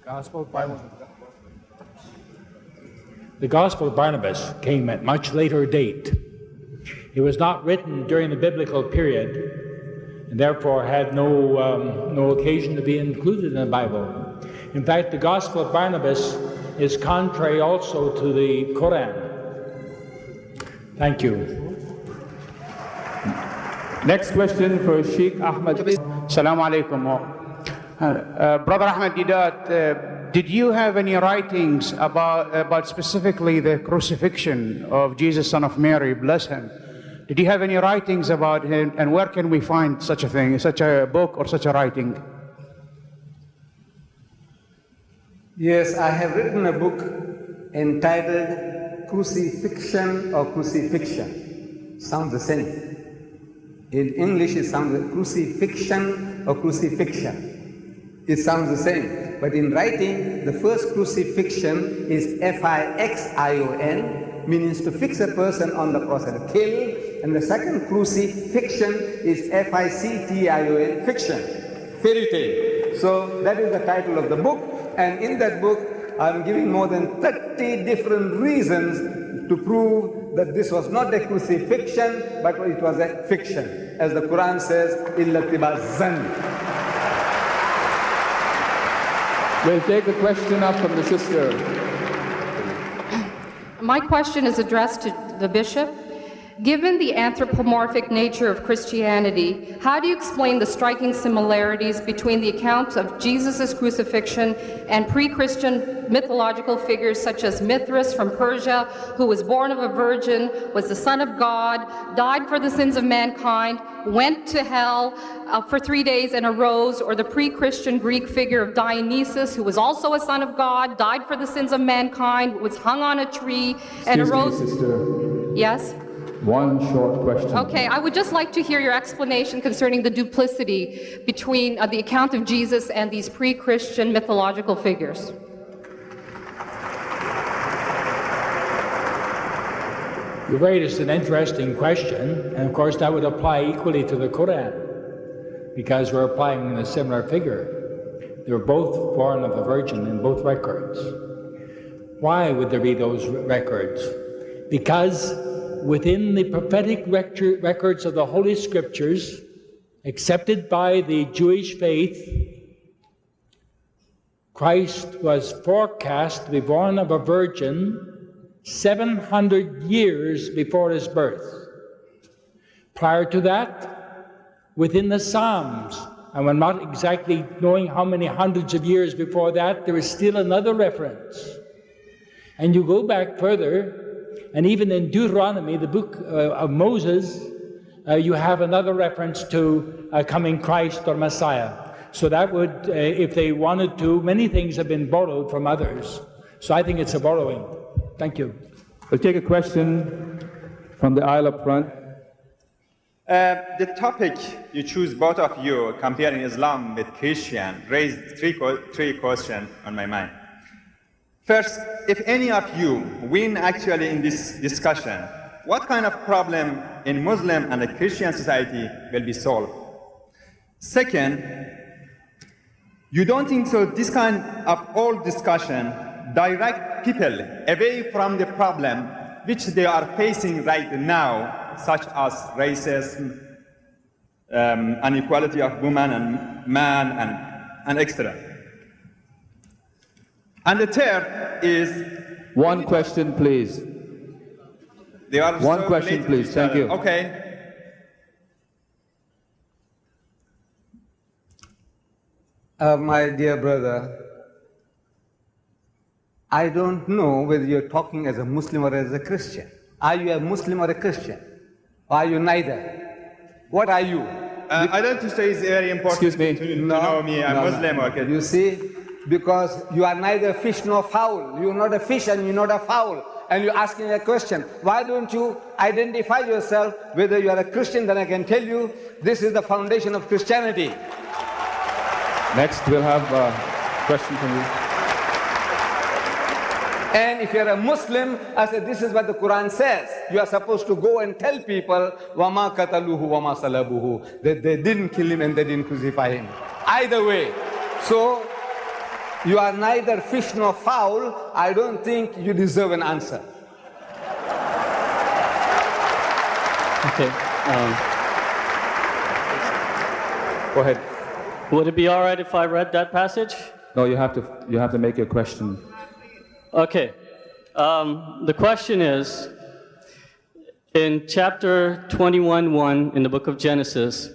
Gospel of Barnabas. The Gospel of Barnabas came at much later date. It was not written during the biblical period, and therefore had no occasion to be included in the Bible. In fact, the Gospel of Barnabas is contrary also to the Quran. Thank you. Next question for Sheikh Ahmed. Assalamu alaikum. Brother Ahmed Deedat, did you have any writings about specifically the crucifixion of Jesus, son of Mary, bless him? Did you have any writings about him, and where can we find such a thing, such a book or such a writing? Yes, I have written a book entitled Crucifixion or Crucifixion. Sounds the same. In English, it sounds like crucifixion or crucifixion. It sounds the same. But in writing, the first crucifixion is F-I-X-I-O-N, means to fix a person on the cross and kill. And the second crucifixion is F-I-C-T-I-O-N, fiction, fairy tale. So that is the title of the book. And in that book, I'm giving more than 30 different reasons to prove that this was not a crucifixion, but it was a fiction. As the Quran says, إِلَّا اتِّبَاعَ الظَّنِّ. We'll take a question up from the sister. My question is addressed to the bishop. Given the anthropomorphic nature of Christianity, how do you explain the striking similarities between the accounts of Jesus' crucifixion and pre-Christian mythological figures such as Mithras from Persia, who was born of a virgin, was the son of God, died for the sins of mankind, went to hell for 3 days and arose, or the pre-Christian Greek figure of Dionysus, who was also a son of God, died for the sins of mankind, was hung on a tree and arose. Excuse me, sister. Yes? One short question. Okay, I would just like to hear your explanation concerning the duplicity between the account of Jesus and these pre-Christian mythological figures. You're right, it's an interesting question, and of course that would apply equally to the Quran, because we're applying a similar figure. They were both born of a virgin in both records. Why would there be those records? Because within the prophetic records of the Holy Scriptures, accepted by the Jewish faith, Christ was forecast to be born of a virgin 700 years before his birth. Prior to that, within the Psalms, and we're not exactly knowing how many hundreds of years before that, there is still another reference. And you go back further, and even in Deuteronomy, the book of Moses, you have another reference to a coming Christ or Messiah. So that would, if they wanted to, many things have been borrowed from others. So I think it's a borrowing. Thank you. We'll take a question from the aisle up front. The topic you choose, both of you, comparing Islam with Christian, raised three questions on my mind. First, if any of you win actually in this discussion, what kind of problem in Muslim and a Christian society will be solved? Second, you don't think so this kind of old discussion direct people away from the problem which they are facing right now, such as racism, inequality of woman and man, and etc. And the third is... One question, please. They are One question, please. Thank you. Okay. My dear brother, I don't know whether you're talking as a Muslim or as a Christian. Are you a Muslim or a Christian? Or are you neither? What are you? I don't say it's very important. Excuse me. To know me. I'm Muslim. No. Okay. You see, because you are neither fish nor fowl. You're not a fish and you're not a fowl. And you're asking a question. Why don't you identify yourself whether you are a Christian? Then I can tell you this is the foundation of Christianity. Next, we'll have a question from you. And if you're a Muslim, I said, this is what the Quran says. You are supposed to go and tell people, وَمَا قَتَلُوهُ وَمَا صَلَبُوهُ, that they didn't kill him and they didn't crucify him. Either way. So, You are neither fish nor fowl. I don't think you deserve an answer. Okay. Go ahead. Would it be all right if I read that passage? No, you have to make your question. Okay. The question is, in chapter 21:1 in the book of Genesis,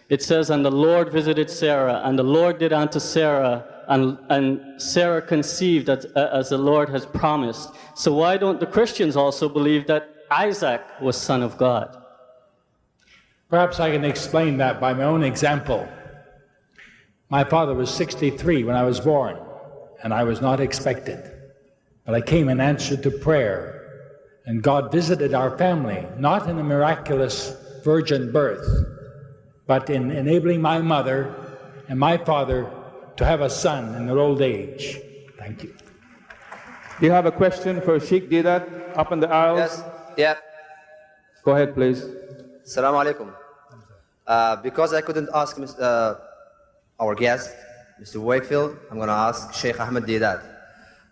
it says, "And the Lord visited Sarah, and the Lord did unto Sarah, and Sarah conceived as the Lord has promised." So why don't the Christians also believe that Isaac was son of God? Perhaps I can explain that by my own example. My father was 63 when I was born, and I was not expected. But I came in answer to prayer, and God visited our family, not in a miraculous virgin birth, but in enabling my mother and my father to have a son in their old age. Thank you. Do you have a question for Sheikh Deedat up in the aisles? Yes, yeah. Go ahead, please. Assalamu alaikum. Because I couldn't ask our guest, Mr. Wakefield, I'm going to ask Sheikh Ahmed Deedat.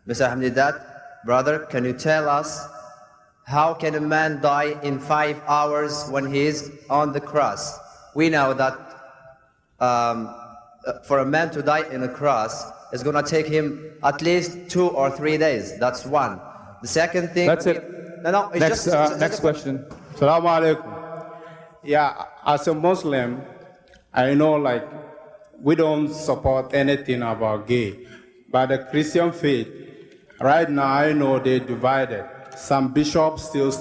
Mr. Ahmed Deedat, brother, can you tell us how can a man die in 5 hours when he is on the cross? We know that for a man to die in a cross, it's going to take him at least 2 or 3 days. That's one. The second thing... That's it. No, it's Next question. Assalamu alaikum. Yeah, as a Muslim, I know like we don't support anything about gay. But the Christian faith, right now I know they're divided. Some bishops still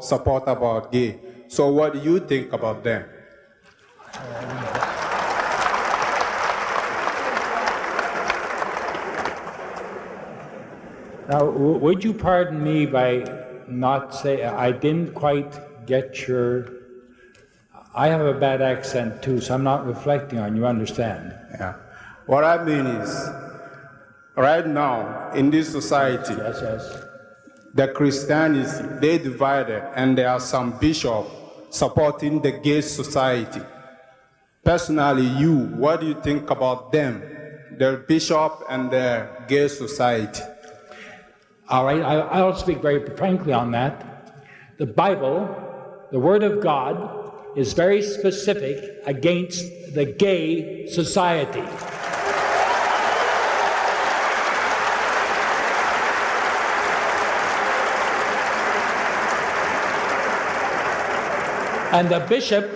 support about gay. So what do you think about them? Now, would you pardon me by not say, I didn't quite get your... I have a bad accent too, so I'm not reflecting on you, understand? Yeah. What I mean is, right now in this society, the Christianity, they divided, and there are some bishops supporting the gay society. Personally, what do you think about them, the bishop and the gay society? All right, I'll speak very frankly on that. The Bible, the Word of God, is very specific against the gay society. And the bishop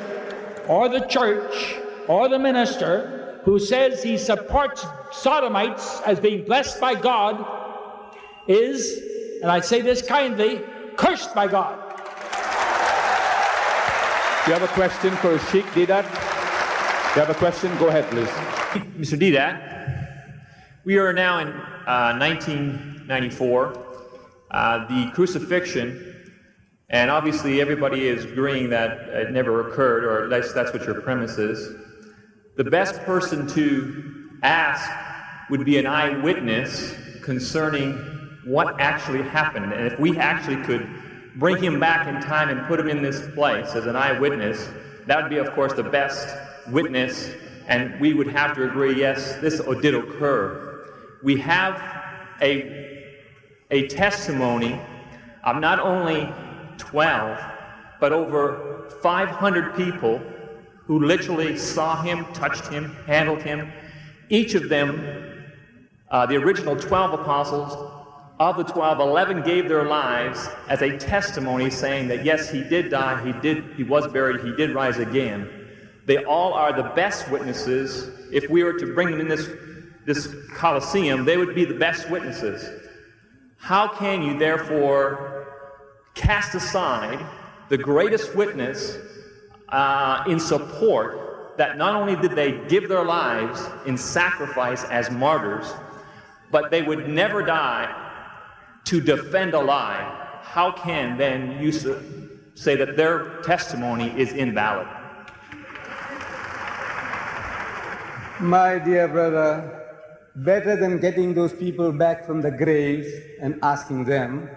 or the church or the minister who says he supports sodomites as being blessed by God is, and I say this kindly, cursed by God. Do you have a question for Sheikh Deedat? You have a question? Go ahead, please. Mr. Deedat, we are now in 1994. The crucifixion, and obviously everybody is agreeing that it never occurred, or at least that's what your premise is. The best person to ask would be an eyewitness concerning what actually happened. And if we actually could bring him back in time and put him in this place as an eyewitness, that would be, of course, the best witness, and we would have to agree, yes, this did occur. We have a testimony of not only 12, but over 500 people who literally saw him, touched him, handled him. Each of them, the original 12 apostles, of the 12, 11 gave their lives as a testimony saying that yes, he did die, he was buried, he did rise again. They all are the best witnesses. If we were to bring them in this Colosseum, they would be the best witnesses. How can you therefore cast aside the greatest witness in support that not only did they give their lives in sacrifice as martyrs, but they would never die to defend a lie? How can then you say that their testimony is invalid? My dear brother, better than getting those people back from the graves and asking them,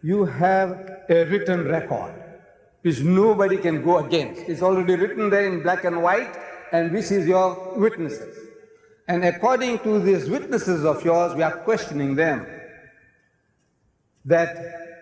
you have a written record which nobody can go against. It's already written there in black and white, and which is your witnesses. And according to these witnesses of yours, we are questioning them that